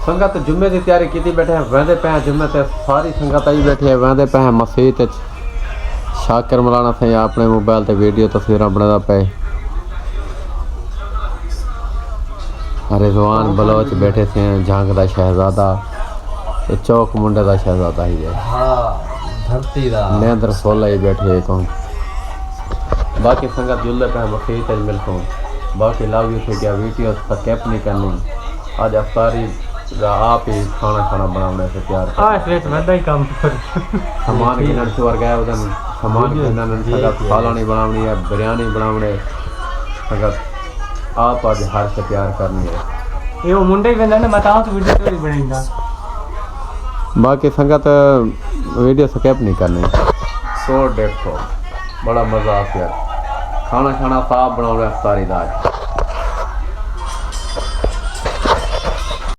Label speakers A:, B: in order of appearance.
A: संगत जुम्मे की तैयारी की बैठे हैं वहदे पे हैं जुम्मे ते सारी संगत आई बैठी है वहदे पे हैं मसीत शाकिर मौलाना थे अपने मोबाइल ते वीडियो तस्वीर बनाता पे रिजवान बलोच बैठे थे झांग दा शहजादा ते चौक मुंडे दा शहजादा ही है
B: हाँ धरती दा
A: नेंद्र सोला ही बैठे है कौन बाकी संगत जुल्ले पे हैं मसीत मिलकों बाकी लव यू थे क्या वीडियो स्किप नहीं करनी आज अफ्तारी आप ही खाना बनाने से तैयार
C: काम
A: सामान गिनन चोर गया उधर सामान गिनन संगत सालानी बनावनी है बिरयानी बनावने संगत आप आज हर से तैयार करनी है
C: ये वो मुंडे वेंदा ने बताओ तो वीडियो थोड़ी बनेगा
A: बाकी संगत वीडियो स्किप नहीं करनी 100-150 बड़ा मजा आ गया खाना साफ बनाओ अफ्तारी दा